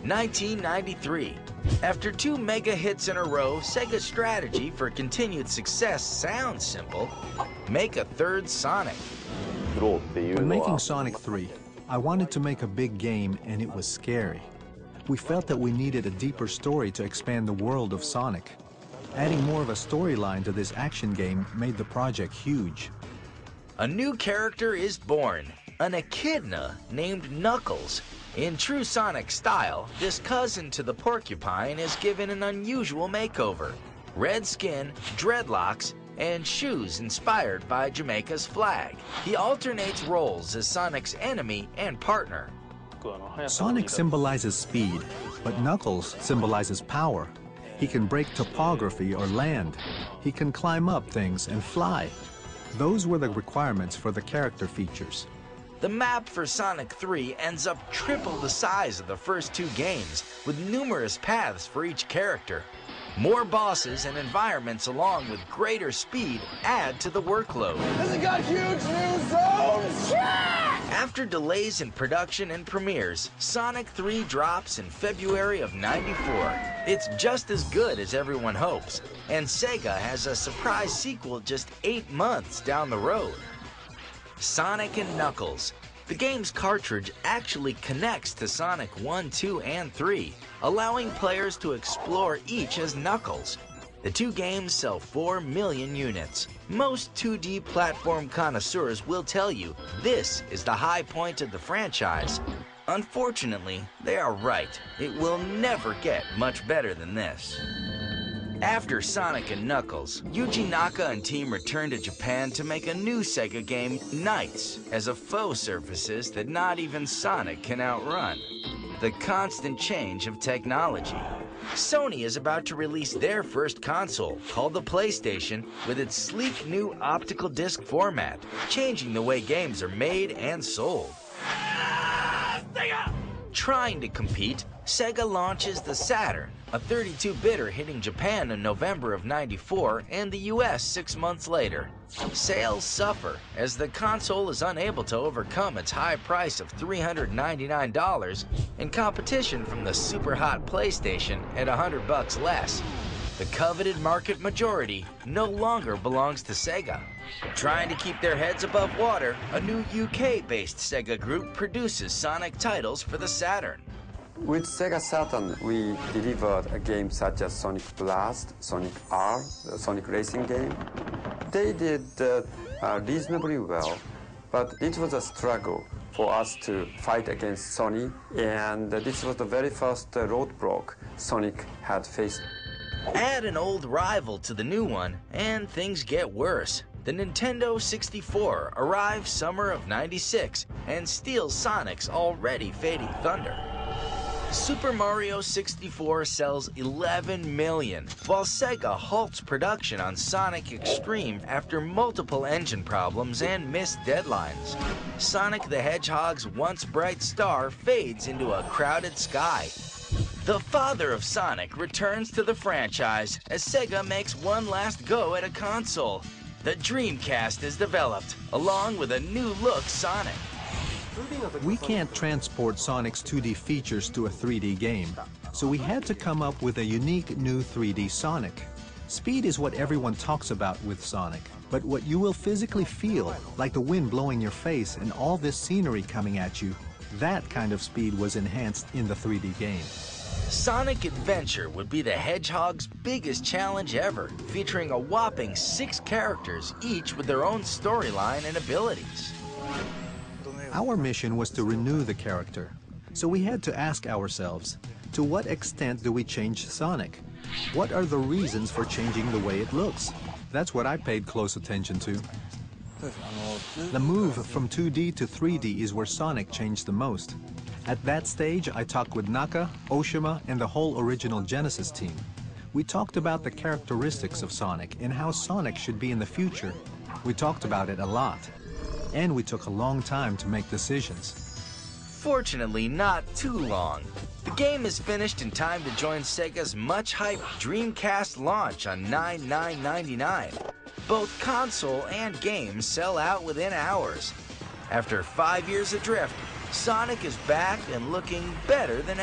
1993. After two mega hits in a row, Sega's strategy for continued success sounds simple. Make a third Sonic. When making Sonic 3, I wanted to make a big game, and it was scary. We felt that we needed a deeper story to expand the world of Sonic. Adding more of a storyline to this action game made the project huge. A new character is born, an echidna named Knuckles. In true Sonic style, this cousin to the porcupine is given an unusual makeover. Red skin, dreadlocks, and shoes inspired by Jamaica's flag. He alternates roles as Sonic's enemy and partner. Sonic symbolizes speed, but Knuckles symbolizes power. He can break topography or land. He can climb up things and fly. Those were the requirements for the character features. The map for Sonic 3 ends up triple the size of the first two games, with numerous paths for each character. More bosses and environments along with greater speed add to the workload. Has it got huge new zones? Yeah! After delays in production and premieres, Sonic 3 drops in February of '94. It's just as good as everyone hopes, and Sega has a surprise sequel just 8 months down the road. Sonic and Knuckles. The game's cartridge actually connects to Sonic 1, 2, and 3, allowing players to explore each as Knuckles. The two games sell 4 million units. Most 2D platform connoisseurs will tell you this is the high point of the franchise. Unfortunately, they are right. It will never get much better than this. After Sonic and Knuckles, Yuji Naka and team returned to Japan to make a new Sega game, Knights, as a foe surfaces that not even Sonic can outrun. The constant change of technology. Sony is about to release their first console, called the PlayStation, with its sleek new optical disc format, changing the way games are made and sold. Trying to compete, Sega launches the Saturn, a 32-bitter hitting Japan in November of '94 and the US 6 months later. Sales suffer as the console is unable to overcome its high price of $399 and competition from the super hot PlayStation at $100 less. The coveted market majority no longer belongs to Sega. Trying to keep their heads above water, a new UK-based Sega group produces Sonic titles for the Saturn. With Sega Saturn, we delivered a game such as Sonic Blast, Sonic R, the Sonic racing game. They did reasonably well, but it was a struggle for us to fight against Sony, and this was the very first roadblock Sonic had faced. Add an old rival to the new one, and things get worse. The Nintendo 64 arrives summer of '96 and steals Sonic's already fading thunder. Super Mario 64 sells 11 million, while Sega halts production on Sonic Extreme after multiple engine problems and missed deadlines. Sonic the Hedgehog's once bright star fades into a crowded sky. The father of Sonic returns to the franchise as Sega makes one last go at a console. The Dreamcast is developed, along with a new-look Sonic. We can't transport Sonic's 2D features to a 3D game, so we had to come up with a unique new 3D Sonic. Speed is what everyone talks about with Sonic, but what you will physically feel, like the wind blowing your face and all this scenery coming at you, that kind of speed was enhanced in the 3D game. Sonic Adventure would be the Hedgehog's biggest challenge ever, featuring a whopping 6 characters, each with their own storyline and abilities. Our mission was to renew the character, so we had to ask ourselves, to what extent do we change Sonic? What are the reasons for changing the way it looks? That's what I paid close attention to. The move from 2D to 3D is where Sonic changed the most. At that stage, I talked with Naka, Oshima, and the whole original Genesis team. We talked about the characteristics of Sonic and how Sonic should be in the future. We talked about it a lot. And we took a long time to make decisions. Fortunately, not too long. The game is finished in time to join Sega's much-hyped Dreamcast launch on 9/9/99. Both console and game sell out within hours. After 5 years adrift, Sonic is back and looking better than ever.